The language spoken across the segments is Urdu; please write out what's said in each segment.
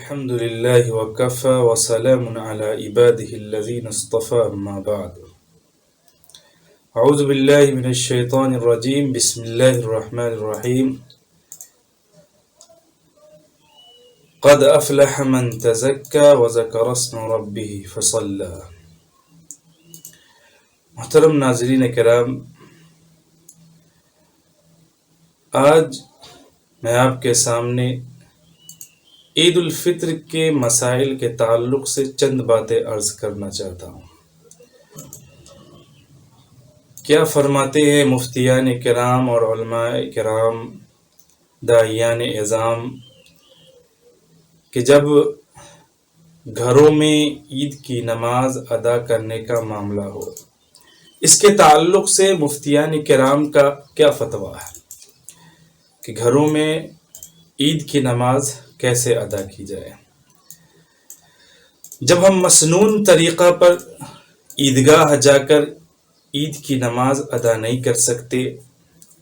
الحمد لله وكفى وسلام على عباده الذين اصطفى أما بعد أعوذ بالله من الشيطان الرجيم بسم الله الرحمن الرحيم قد أفلح من تزكى وذكر اسم ربه فصلى. محترم ناظرین کرام، آج میں آپ کے سامنے عید الفطر کے مسائل کے تعلق سے چند باتیں عرض کرنا چاہتا ہوں۔ کیا فرماتے ہیں مفتیان کرام اور علماء کرام، داعیان اعظام، کہ جب گھروں میں عید کی نماز ادا کرنے کا معاملہ ہو، اس کے تعلق سے مفتیان کرام کا کیا فتویٰ ہے کہ گھروں میں عید کی نماز کیسے ادا کی جائے؟ جب ہم مسنون طریقہ پر عیدگاہ جا کر عید کی نماز ادا نہیں کر سکتے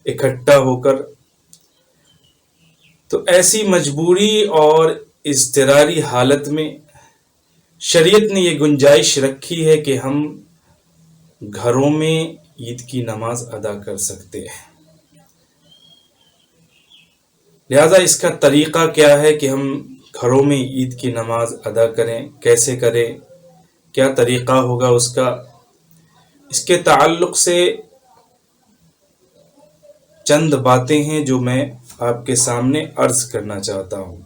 اکٹھا ہو کر، تو ایسی مجبوری اور اضطراری حالت میں شریعت نے یہ گنجائش رکھی ہے کہ ہم گھروں میں عید کی نماز ادا کر سکتے ہیں۔ لہذا اس کا طریقہ کیا ہے کہ ہم گھروں میں عید کی نماز ادا کریں، کیسے کریں، کیا طریقہ ہوگا اس کا، اس کے تعلق سے چند باتیں ہیں جو میں آپ کے سامنے عرض کرنا چاہتا ہوں۔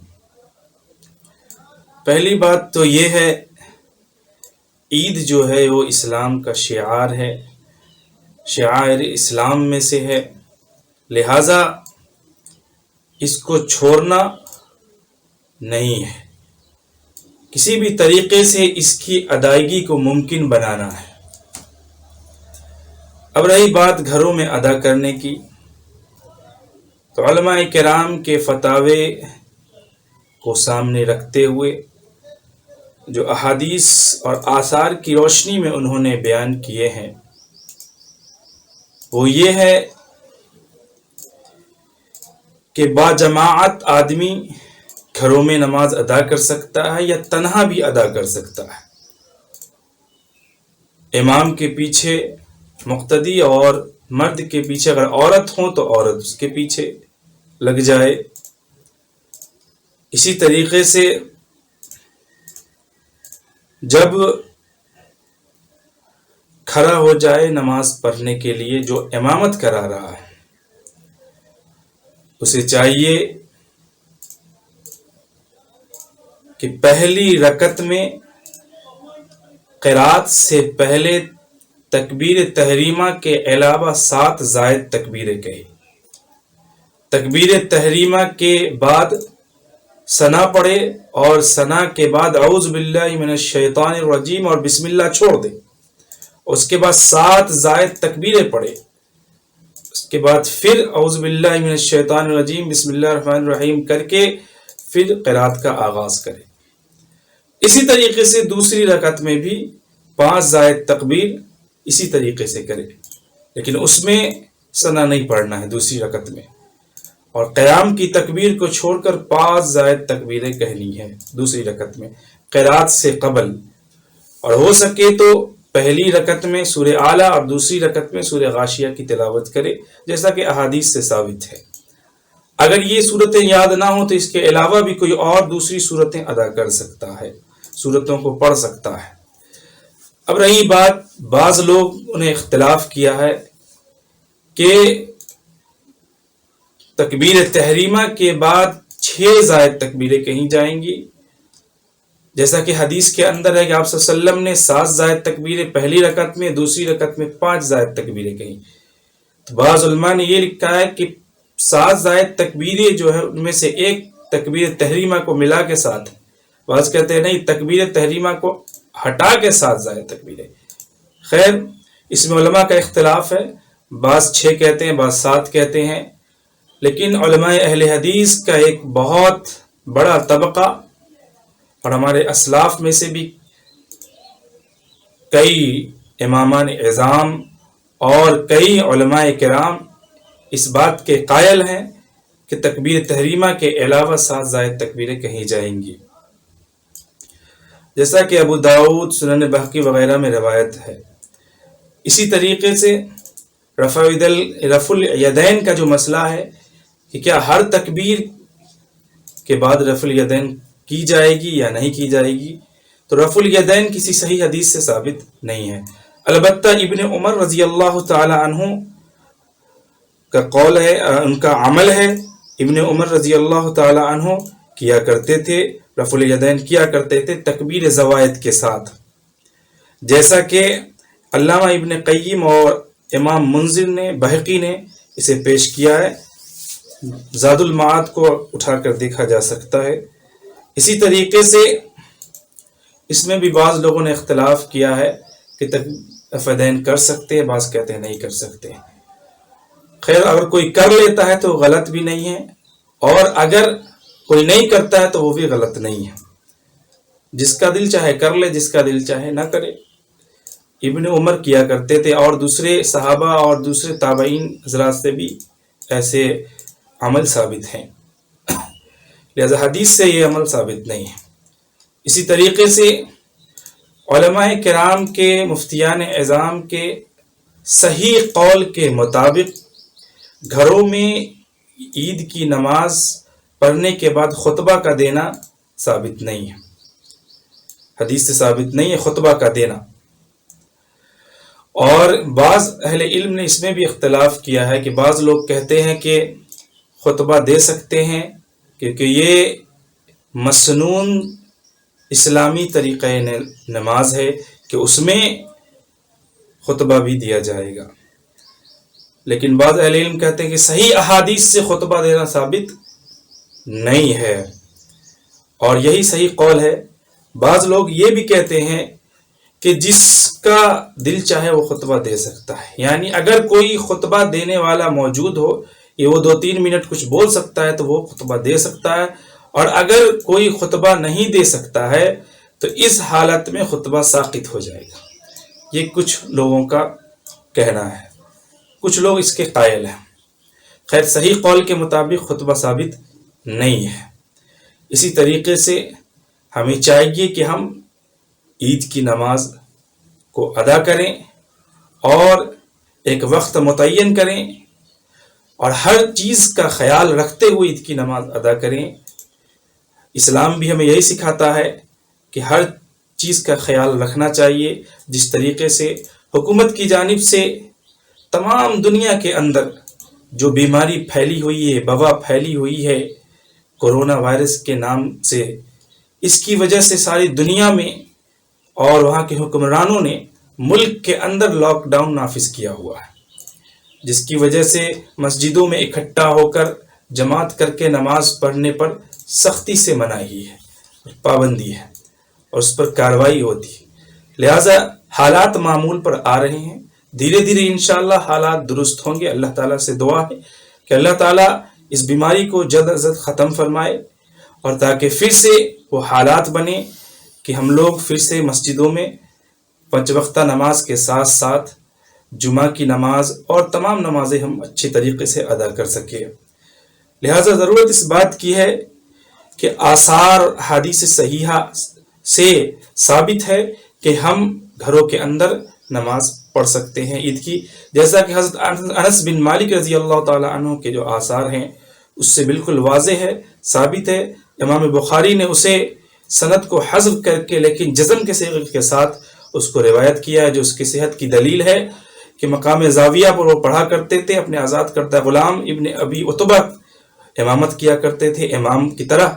پہلی بات تو یہ ہے، عید جو ہے وہ اسلام کا شعار ہے، شعائر اسلام میں سے ہے، لہذا اس کو چھوڑنا نہیں ہے، کسی بھی طریقے سے اس کی ادائیگی کو ممکن بنانا ہے۔ اب رہی بات گھروں میں ادا کرنے کی، تو علماء کرام کے فتاوے کو سامنے رکھتے ہوئے جو احادیث اور آثار کی روشنی میں انہوں نے بیان کیے ہیں، وہ یہ ہے کہ باجماعت آدمی گھروں میں نماز ادا کر سکتا ہے یا تنہا بھی ادا کر سکتا ہے، امام کے پیچھے مقتدی، اور مرد کے پیچھے اگر عورت ہو تو عورت اس کے پیچھے لگ جائے۔ اسی طریقے سے جب کھڑا ہو جائے نماز پڑھنے کے لیے جو امامت کرا رہا ہے، اسے چاہیے کہ پہلی رکعت میں قرات سے پہلے تکبیر تحریمہ کے علاوہ 7 زائد تکبیریں کہے، تکبیر تحریمہ کے بعد ثنا پڑھے، اور ثنا کے بعد اعوذ باللہ من الشیطان الرجیم اور بسم اللہ چھوڑ دے، اس کے بعد 7 زائد تکبیریں پڑھے، اس کے بعد پھر اعوذ باللہ من الشیطان الرجیم بسم اللہ الرحمن الرحیم کر کے پھر قرات کا آغاز کرے۔ اسی طریقے سے دوسری رکعت میں بھی 5 زائد تکبیر اسی طریقے سے کرے، لیکن اس میں ثنا نہیں پڑھنا ہے دوسری رکعت میں، اور قیام کی تکبیر کو چھوڑ کر 5 زائد تکبیریں کہنی ہے دوسری رکعت میں قرات سے قبل، اور ہو سکے تو پہلی رکعت میں سورہ اعلیٰ اور دوسری رکعت میں سورہ غاشیہ کی تلاوت کرے، جیسا کہ احادیث سے ثابت ہے۔ اگر یہ صورتیں یاد نہ ہوں تو اس کے علاوہ بھی کوئی اور دوسری صورتیں ادا کر سکتا ہے، صورتوں کو پڑھ سکتا ہے۔ اب رہی بات، بعض لوگ نے اختلاف کیا ہے کہ تکبیر تحریمہ کے بعد 6 زائد تکبیریں کہیں جائیں گی، جیسا کہ حدیث کے اندر ہے کہ آپ صلی اللہ علیہ وسلم نے 7 زائد تکبیریں پہلی رکعت میں، دوسری رکعت میں 5 زائد تکبیریں کہیں۔ تو بعض علماء نے یہ لکھا ہے کہ 7 زائد تکبیریں جو ہے ان میں سے ایک تکبیر تحریمہ کو ملا کے ساتھ، بعض کہتے ہیں نہیں، تکبیر تحریمہ کو ہٹا کے 7 زائد تکبیریں۔ خیر، اس میں علماء کا اختلاف ہے، بعض 6 کہتے ہیں، بعض 7 کہتے ہیں، لیکن علماء اہل حدیث کا ایک بہت بڑا طبقہ اور ہمارے اسلاف میں سے بھی کئی امامان اعظام اور کئی علماء کرام اس بات کے قائل ہیں کہ تکبیر تحریمہ کے علاوہ 7 زائد تکبیریں کہی جائیں گی۔ جیسا کہ ابو داؤد، سنن بہقی وغیرہ میں روایت ہے۔ اسی طریقے سے رفع الیدین کا جو مسئلہ ہے کہ کیا ہر تکبیر کے بعد رفع الیدین کی جائے گی یا نہیں کی جائے گی، تو رفع الیدین کسی صحیح حدیث سے ثابت نہیں ہے۔ البتہ ابن عمر رضی اللہ تعالی عنہ کا قول ہے، ان کا عمل ہے، ابن عمر رضی اللہ تعالی عنہ کیا کرتے تھے، رفع الیدین کیا کرتے تھے تکبیر زوائد کے ساتھ، جیسا کہ علامہ ابن قیم اور امام منذر نے، بہقی نے اسے پیش کیا ہے۔ زاد المعاد کو اٹھا کر دیکھا جا سکتا ہے۔ اسی طریقے سے اس میں بھی بعض لوگوں نے اختلاف کیا ہے کہ رفع الیدین کر سکتے ہیں، بعض کہتے ہیں نہیں کر سکتے۔ خیر، اگر کوئی کر لیتا ہے تو غلط بھی نہیں ہے، اور اگر کوئی نہیں کرتا ہے تو وہ بھی غلط نہیں ہے۔ جس کا دل چاہے کر لے، جس کا دل چاہے نہ کرے۔ ابن عمر کیا کرتے تھے، اور دوسرے صحابہ اور دوسرے تابعین حضرات سے بھی ایسے عمل ثابت ہیں، لہذا حدیث سے یہ عمل ثابت نہیں ہے۔ اسی طریقے سے علماء کرام کے، مفتیان اعظام کے صحیح قول کے مطابق گھروں میں عید کی نماز پڑھنے کے بعد خطبہ کا دینا ثابت نہیں ہے، حدیث سے ثابت نہیں ہے خطبہ کا دینا۔ اور بعض اہل علم نے اس میں بھی اختلاف کیا ہے کہ بعض لوگ کہتے ہیں کہ خطبہ دے سکتے ہیں، کیونکہ یہ مسنون اسلامی طریقہ نماز ہے کہ اس میں خطبہ بھی دیا جائے گا، لیکن بعض اہل علم کہتے ہیں کہ صحیح احادیث سے خطبہ دینا ثابت نہیں ہے، اور یہی صحیح قول ہے۔ بعض لوگ یہ بھی کہتے ہیں کہ جس کا دل چاہے وہ خطبہ دے سکتا ہے، یعنی اگر کوئی خطبہ دینے والا موجود ہو، یہ وہ 2-3 منٹ کچھ بول سکتا ہے تو وہ خطبہ دے سکتا ہے، اور اگر کوئی خطبہ نہیں دے سکتا ہے تو اس حالت میں خطبہ ساقط ہو جائے گا۔ یہ کچھ لوگوں کا کہنا ہے، کچھ لوگ اس کے قائل ہیں۔ خیر، صحیح قول کے مطابق خطبہ ثابت نہیں ہے۔ اسی طریقے سے ہمیں چاہیے کہ ہم عید کی نماز کو ادا کریں اور ایک وقت متعین کریں، اور ہر چیز کا خیال رکھتے ہوئے عید کی نماز ادا کریں۔ اسلام بھی ہمیں یہی سکھاتا ہے کہ ہر چیز کا خیال رکھنا چاہیے۔ جس طریقے سے حکومت کی جانب سے تمام دنیا کے اندر جو بیماری پھیلی ہوئی ہے، وبا پھیلی ہوئی ہے کورونا وائرس کے نام سے، اس کی وجہ سے ساری دنیا میں اور وہاں کے حکمرانوں نے ملک کے اندر لاک ڈاؤن نافذ کیا ہوا ہے، جس کی وجہ سے مسجدوں میں اکٹھا ہو کر جماعت کر کے نماز پڑھنے پر سختی سے مناہی ہے، پابندی ہے، اور اس پر کارروائی ہوتی ہے۔ لہٰذا حالات معمول پر آ رہے ہیں، دھیرے دھیرے انشاءاللہ حالات درست ہوں گے۔ اللہ تعالیٰ سے دعا ہے کہ اللہ تعالیٰ اس بیماری کو جلد از جلد ختم فرمائے، اور تاکہ پھر سے وہ حالات بنے کہ ہم لوگ پھر سے مسجدوں میں 5 وقتہ نماز کے ساتھ ساتھ جمعہ کی نماز اور تمام نمازیں ہم اچھے طریقے سے ادا کر سکیں۔ لہٰذا ضرورت اس بات کی ہے کہ آثار حدیث صحیحہ سے ثابت ہے کہ ہم گھروں کے اندر نماز پڑھ سکتے ہیں عید کی، جیسا کہ حضرت انس بن مالک رضی اللہ تعالی عنہ کے جو آثار ہیں اس سے بالکل واضح ہے، ثابت ہے۔ امام بخاری نے اسے سند کو حذف کر کے لیکن جزم کے صیغے کے ساتھ اس کو روایت کیا ہے، جو اس کی صحت کی دلیل ہے کہ مقام زاویہ پر وہ پڑھا کرتے تھے، اپنے آزاد کردہ غلام ابن ابی عتبہ امامت کیا کرتے تھے امام کی طرح،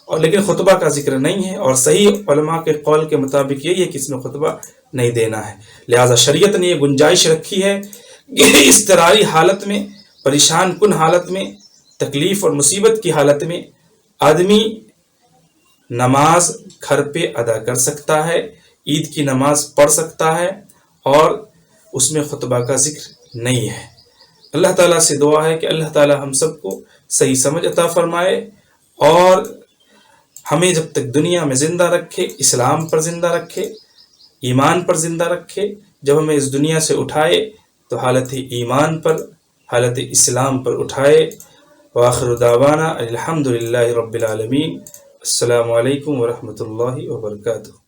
اور لیکن خطبہ کا ذکر نہیں ہے، اور صحیح علماء کے قول کے مطابق یہی ہے کہ اس میں خطبہ نہیں دینا ہے۔ لہٰذا شریعت نے یہ گنجائش رکھی ہے کہ اضطراری حالت میں، پریشان کن حالت میں، تکلیف اور مصیبت کی حالت میں آدمی نماز گھر پہ ادا کر سکتا ہے، عید کی نماز پڑھ سکتا ہے، اور اس میں خطبہ کا ذکر نہیں ہے۔ اللہ تعالیٰ سے دعا ہے کہ اللہ تعالیٰ ہم سب کو صحیح سمجھ عطا فرمائے، اور ہمیں جب تک دنیا میں زندہ رکھے، اسلام پر زندہ رکھے، ایمان پر زندہ رکھے۔ جب ہمیں اس دنیا سے اٹھائے تو حالت ایمان پر، حالت اسلام پر اٹھائے۔ وآخر دعوانا الحمدللہ رب العالمین۔ السلام علیکم ورحمۃ اللہ وبرکاتہ۔